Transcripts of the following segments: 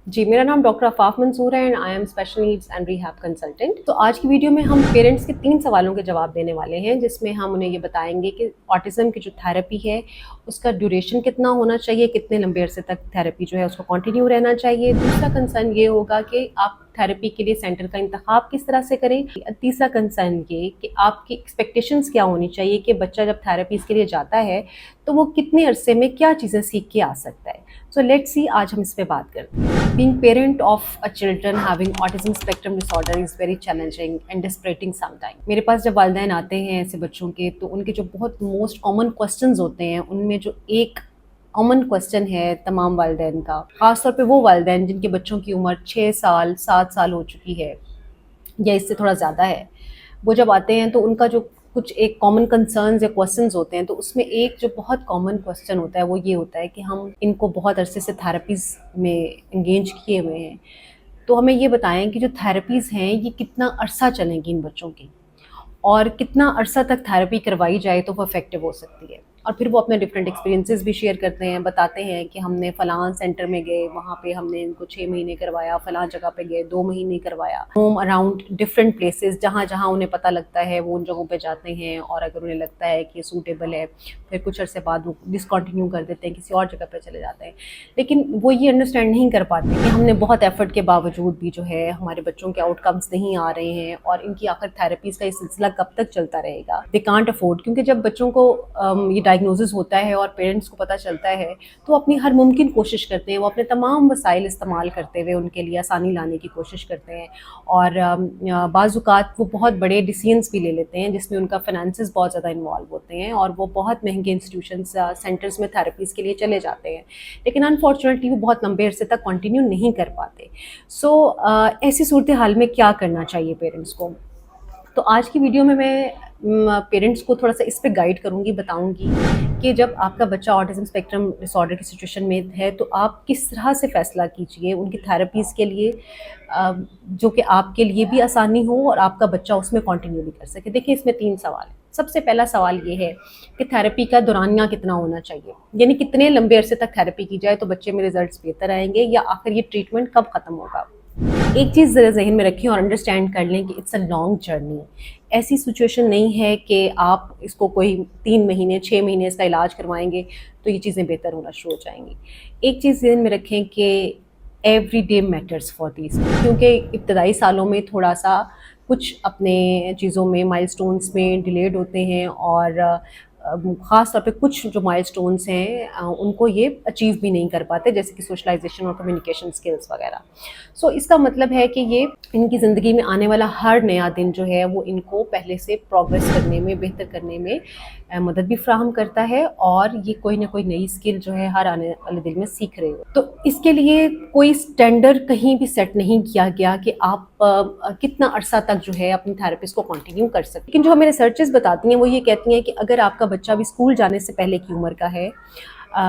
जी, मेरा नाम डॉक्टर आफाफ मंसूर है and I am special needs and rehab consultant. तो आज की वीडियो में हम पेरेंट्स के 3 सवालों के जवाब देने वाले हैं, जिसमें हम उन्हें ये बताएँगे कि ऑटिज़्म की जो थेरेपी है, उसका ड्यूरेशन कितना होना चाहिए, कितने लंबे अरसे तक थेरेपी जो है उसको कंटिन्यू रहना चाहिए। दूसरा कंसर्न ये होगा कि आप थेरेपी के लिए सेंटर का इंतखाब किस तरह से करें। तीसरा कंसर्न ये कि आपकी एक्सपेक्टेशंस क्या होनी चाहिए कि बच्चा जब थेरेपीज़ के लिए जाता है, तो वो कितने अरसे में क्या चीज़ें सीख के आ सकता है। सो लेट्स सी, आज हम इस पे बात करते हैं। Being parent of a children having autism spectrum disorder is very challenging and dispiriting sometimes. मेरे पास जब वालिदैन आते हैं ऐसे बच्चों के, तो उनके जो बहुत मोस्ट कॉमन क्वेश्चंस होते हैं, उनमें जो एक कॉमन क्वेश्चन है तमाम वालिदैन का, ख़ासतौर पे वो वालिदैन जिनके बच्चों की उम्र 6 साल 7 साल हो चुकी है या इससे थोड़ा ज़्यादा है, वो जब आते हैं तो उनका जो कुछ एक कॉमन कंसर्न्स या क्वेश्चंस होते हैं, तो उसमें एक जो बहुत कॉमन क्वेश्चन होता है वो ये होता है कि हम इनको बहुत अरसे से थेरेपीज़ में एंगेज किए हुए हैं, तो हमें ये बताएं कि जो थेरेपीज़ हैं ये कितना अरसा चलेंगी इन बच्चों की, और कितना अरसा तक थेरेपी करवाई जाए तो वो इफ़ेक्टिव हो सकती है। और फिर वो अपने डिफरेंट एक्सपीरियंसेस भी शेयर करते हैं, बताते हैं कि हमने फ़लाँ सेंटर में गए, वहाँ पे हमने इनको 6 महीने करवाया, फ़लाँ जगह पे गए 2 महीने करवाया। होम अराउंड डिफरेंट प्लेसेस, जहाँ जहाँ उन्हें पता लगता है वो उन जगहों पे जाते हैं, और अगर उन्हें लगता है कि ये सूटेबल है, फिर कुछ अरसे बाद वो डिसकंटिन्यू कर देते हैं, किसी और जगह पे चले जाते हैं। लेकिन वो ये अंडरस्टैंड नहीं कर पाते कि हमने बहुत एफर्ट के बावजूद भी जो है हमारे बच्चों के आउटकम्स नहीं आ रहे हैं, और इनकी आखिर थेरेपीज़ का ये सिलसिला कब तक चलता रहेगा। दे कांट अफोर्ड, क्योंकि जब बच्चों को ये डायग्नोसिस होता है और पेरेंट्स को पता चलता है, तो अपनी हर मुमकिन कोशिश करते हैं, वो अपने तमाम वसाइल इस्तेमाल करते हुए उनके लिए आसानी लाने की कोशिश करते हैं, और बाज़-औक़ात वो बहुत बड़े डिसीजंस भी ले लेते हैं जिसमें उनका फाइनेंसेस बहुत ज़्यादा इन्वॉल्व होते हैं, और वो बहुत महंगे इंस्टीट्यूशंस सेंटर्स में थेरेपीज़ के लिए चले जाते हैं, लेकिन अनफॉर्चुनेटली वो बहुत लंबे अरसे तक कंटिन्यू नहीं कर पाते। सो ऐसी सूरत हाल में क्या करना चाहिए पेरेंट्स को? तो आज की वीडियो में मैं पेरेंट्स को थोड़ा सा इस पे गाइड करूँगी, बताऊँगी कि जब आपका बच्चा ऑटिज़म स्पेक्ट्रम डिसऑर्डर की सिचुएशन में है, तो आप किस तरह से फ़ैसला कीजिए उनकी थेरेपीज़ के लिए, जो कि आपके लिए भी आसानी हो और आपका बच्चा उसमें कंटिन्यू भी कर सके। देखिए, इसमें 3 सवाल हैं। सबसे पहला सवाल ये है कि थेरेपी का दौरानिया कितना होना चाहिए, यानी कितने लंबे अरसे तक थेरेपी की जाए तो बच्चे में रिजल्ट्स बेहतर आएंगे, या आखिर ये ट्रीटमेंट कब ख़त्म होगा। एक चीज़ ज़रा ज़हन में रखें और अंडरस्टैंड कर लें कि इट्स अ लॉन्ग जर्नी। ऐसी सिचुएशन नहीं है कि आप इसको कोई 3 महीने 6 महीने इसका इलाज करवाएंगे तो ये चीज़ें बेहतर होना शुरू हो जाएंगी। एक चीज़ ज़हन में रखें कि every day matters for these, क्योंकि इब्तदाई सालों में थोड़ा सा कुछ अपने चीज़ों में माइलस्टोन्स में डिलेड होते हैं, और ख़ास तौर पे कुछ जो माइलस्टोन्स हैं उनको ये अचीव भी नहीं कर पाते, जैसे कि सोशलाइजेशन और कम्युनिकेशन स्किल्स वगैरह। सो इसका मतलब है कि ये इनकी ज़िंदगी में आने वाला हर नया दिन जो है वो इनको पहले से प्रोग्रेस करने में, बेहतर करने में मदद भी फ्राहम करता है, और ये कोई ना कोई नई स्किल जो है हर आने वाले दिन में सीख रहे हो। तो इसके लिए कोई स्टैंडर्ड कहीं भी सेट नहीं किया गया कि आप कितना अरसा तक जो है अपनी थेरेपिस्ट को कंटिन्यू कर सकते। लेकिन जो हमें रिसर्चेस बताती हैं वो ये कहती हैं कि अगर आपका बच्चा भी स्कूल जाने से पहले की उम्र का है,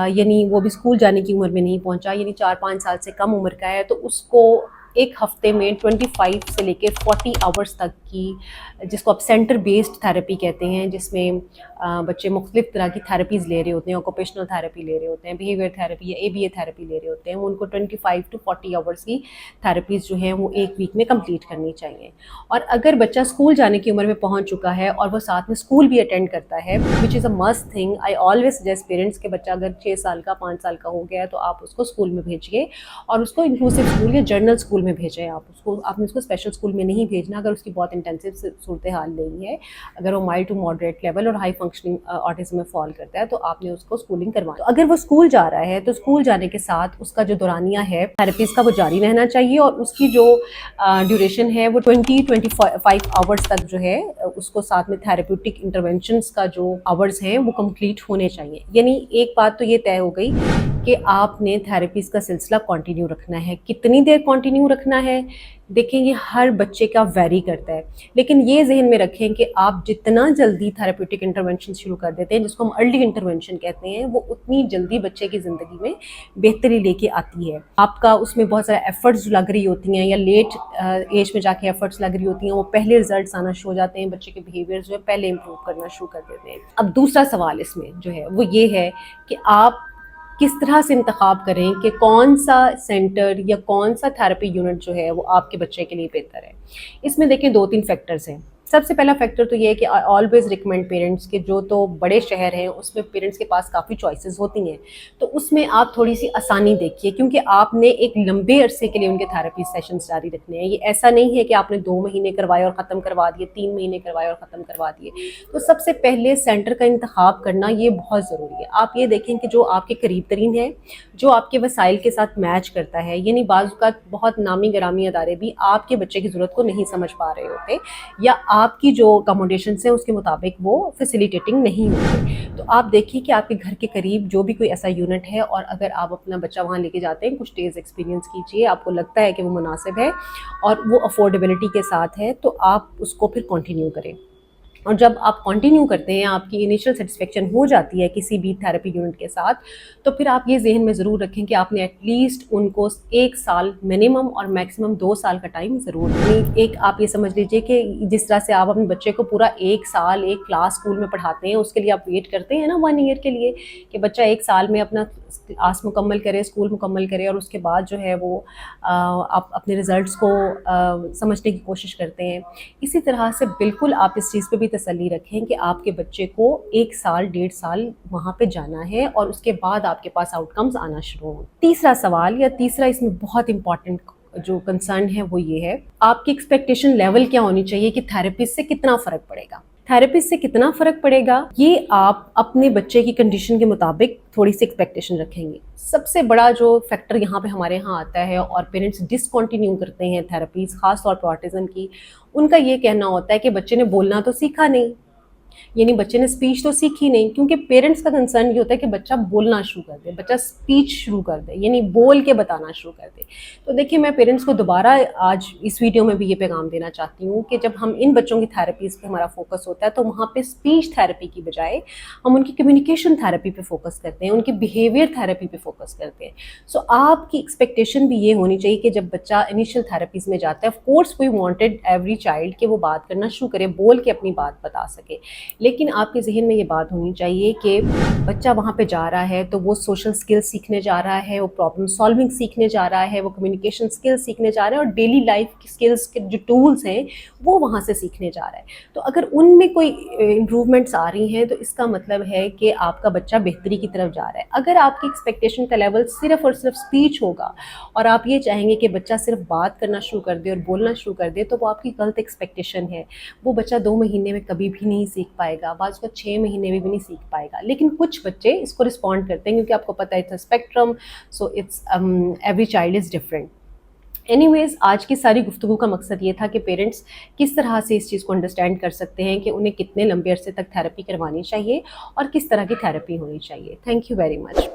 यानी वो भी स्कूल जाने की उम्र में नहीं पहुंचा, यानी 4-5 साल से कम उम्र का है, तो उसको एक हफ्ते में 25 से लेकर 40 आवर्स तक की, जिसको आप सेंटर बेस्ड थेरेपी कहते हैं, जिसमें बच्चे मुख्तलिफ तरह की थेरेपीज़ ले रहे होते हैं, ऑक्यूपेशनल थेरेपी ले रहे होते हैं, बिहेवियर थेरेपी या ABA थेरेपी ले रहे होते हैं, वो उनको 25 to 40 आवर्स की थेरेपीज़ जो हैं वो एक वीक में कंप्लीट करनी चाहिए। और अगर बच्चा स्कूल जाने की उम्र में पहुंच चुका है और वो साथ में स्कूल भी अटेंड करता है, which is a must thing, I always suggest parents के बच्चा अगर 6 साल का 5 साल का हो गया है तो आप उसको स्कूल में भेजिए, और उसको इंक्लूसिव स्कूल या जर्नल स्कूल में भेजें। आपने उसको स्पेशल स्कूल में नहीं भेजना अगर उसकी बहुत इंटेंसिव सूरत हाल नहीं है। अगर वो माइल्ड टू मॉडरेट लेवल और हाई फंक्शनिंग ऑटिज्म में फॉल करता है तो आपने उसको स्कूलिंग करवाना। तो अगर वो स्कूल जा रहा है तो स्कूल जाने के साथ उसका जो दौरानिया है थेरेपीज़ का वो जारी रहना चाहिए, और उसकी जो ड्यूरेशन है वो 20-25 आवर्स तक जो है उसको साथ में थेरेप्यूटिक इंटरवेंशंस का जो आवर्स हैं वो कंप्लीट होने चाहिए। यानी एक बात तो ये तय हो गई कि आपने थेरेपीज़ का सिलसिला कंटिन्यू रखना है। कितनी देर कंटिन्यू रखना है, देखें ये हर बच्चे का वेरी करता है, लेकिन ये ज़हन में रखें कि आप जितना जल्दी थेरेप्यूटिक इंटरवेंशन शुरू कर देते हैं, जिसको हम अर्ली इंटरवेंशन कहते हैं, वो उतनी जल्दी बच्चे की ज़िंदगी में बेहतरी लेके आती है। आपका उसमें बहुत सारे एफर्ट्स लग रही होती हैं, या लेट एज में जाके एफर्ट्स लग रही होती हैं, वो पहले रिजल्ट्स आना शुरू हो जाते हैं, बच्चे के बिहेवियर जो है पहले इंप्रूव करना शुरू कर देते हैं। अब दूसरा सवाल इसमें जो है वो ये है कि आप किस तरह से इंतखाब करें कि कौन सा सेंटर या कौन सा थेरेपी यूनिट जो है वो आपके बच्चे के लिए बेहतर है। इसमें देखिए 2-3 फैक्टर्स हैं। सबसे पहला फैक्टर तो ये है कि आई ऑलवेज रिकमेंड पेरेंट्स के जो तो बड़े शहर हैं उसमें पेरेंट्स के पास काफ़ी चॉइसेस होती हैं, तो उसमें आप थोड़ी सी आसानी देखिए, क्योंकि आपने एक लंबे अरसे के लिए उनके थेरेपी सेशंस जारी रखने हैं। ये ऐसा नहीं है कि आपने 2 महीने करवाए और ख़त्म करवा दिए, 3 महीने करवाए और ख़त्म करवा दिए। तो सबसे पहले सेंटर का इंतखाब करना ये बहुत ज़रूरी है। आप ये देखें कि जो आपके करीब तरीन है, जो आपके वसाइल के साथ मैच करता है, यानी बाज़ औक़ात बहुत नामी गिरामी अदारे भी आपके बच्चे की ज़रूरत को नहीं समझ पा रहे होते, या आपकी जो अकोमोडेशंस हैं उसके मुताबिक वो फैसिलिटेटिंग नहीं होते। तो आप देखिए कि आपके घर के करीब जो भी कोई ऐसा यूनिट है, और अगर आप अपना बच्चा वहाँ लेके जाते हैं, कुछ डेज़ एक्सपीरियंस कीजिए, आपको लगता है कि वो मुनासिब है और वो अफोर्डेबिलिटी के साथ है, तो आप उसको फिर कंटिन्यू करें। और जब आप कंटिन्यू करते हैं, आपकी इनिशियल सेटिस्फेक्शन हो जाती है किसी भी थेरेपी यूनिट के साथ, तो फिर आप ये ज़हन में ज़रूर रखें कि आपने एटलीस्ट उनको 1 साल मिनिमम और मैक्सिमम 2 साल का टाइम ज़रूर दें। एक आप ये समझ लीजिए कि जिस तरह से आप अपने बच्चे को पूरा 1 साल एक क्लास स्कूल में पढ़ाते हैं, उसके लिए आप वेट करते हैं ना 1 ईयर के लिए, कि बच्चा 1 साल में अपना क्लास मुकम्मल करे, स्कूल मुकम्मल करे, और उसके बाद जो है वो आप अपने रिज़ल्ट्स को समझने की कोशिश करते हैं। इसी तरह से बिल्कुल आप इस चीज़ पे भी तसल्ली रखें कि आपके बच्चे को 1 साल 1.5 साल वहाँ पे जाना है, और उसके बाद आपके पास आउटकम्स आना शुरू हों। तीसरा सवाल या तीसरा इसमें बहुत इंपॉर्टेंट जो कंसर्न है वो ये है, आपकी एक्सपेक्टेशन लेवल क्या होनी चाहिए कि थेरेपिस्ट से कितना फ़र्क पड़ेगा। थेरेपिस्ट से कितना फ़र्क पड़ेगा, ये आप अपने बच्चे की कंडीशन के मुताबिक थोड़ी सी एक्सपेक्टेशन रखेंगे। सबसे बड़ा जो फैक्टर यहाँ पे हमारे यहाँ आता है, और पेरेंट्स डिसकंटिन्यू करते हैं थेरेपीज़, ख़ास तौर पर ऑटिज़म की, उनका ये कहना होता है कि बच्चे ने बोलना तो सीखा नहीं, यानी बच्चे ने स्पीच तो सीखी नहीं, क्योंकि पेरेंट्स का कंसर्न ये होता है कि बच्चा बोलना शुरू कर दे, बच्चा स्पीच शुरू कर दे, यानी बोल के बताना शुरू कर दे। तो देखिए, मैं पेरेंट्स को दोबारा आज इस वीडियो में भी ये पैगाम देना चाहती हूँ कि जब हम इन बच्चों की थेरेपीज़ पे हमारा फोकस होता है, तो वहाँ पे स्पीच थेरेपी की बजाय हम उनकी कम्युनिकेशन थेरेपी पे फोकस करते हैं, उनकी बिहेवियर थेरेपी पे फोकस करते हैं। सो आपकी एक्सपेक्टेशन भी ये होनी चाहिए कि जब बच्चा इनिशियल थेरेपीज़ में जाता है, of course we wanted every child कि वो बात करना शुरू करे, बोल के अपनी बात बता सके, लेकिन आपके ज़हन में ये बात होनी चाहिए कि बच्चा वहाँ पे जा रहा है तो वो सोशल स्किल्स सीखने जा रहा है, वो प्रॉब्लम सॉल्विंग सीखने जा रहा है, वो कम्युनिकेशन स्किल्स सीखने जा रहा है, और डेली लाइफ की स्किल्स के जो टूल्स हैं वो वहाँ से सीखने जा रहा है। तो अगर उनमें कोई इम्प्रूवमेंट्स आ रही हैं, तो इसका मतलब है कि आपका बच्चा बेहतरी की तरफ जा रहा है। अगर आपकी एक्सपेक्टेशन का लेवल सिर्फ़ और सिर्फ स्पीच होगा, और आप ये चाहेंगे कि बच्चा सिर्फ बात करना शुरू कर दे और बोलना शुरू कर दे, तो वो आपकी गलत एक्सपेक्टेशन है। वो बच्चा 2 महीने में कभी भी नहीं सीख पाएगा, बाज़ को 6 महीने में भी नहीं सीख पाएगा। लेकिन कुछ बच्चे इसको रिस्पॉन्ड करते हैं, क्योंकि आपको पता है it's a spectrum, so it's every child is different. Anyways, आज की सारी गुफ्तगू का मकसद ये था कि पेरेंट्स किस तरह से इस चीज़ को अंडरस्टैंड कर सकते हैं कि उन्हें कितने लंबे अरसे तक थेरेपी करवानी चाहिए और किस तरह की थेरेपी होनी चाहिए। Thank you very much.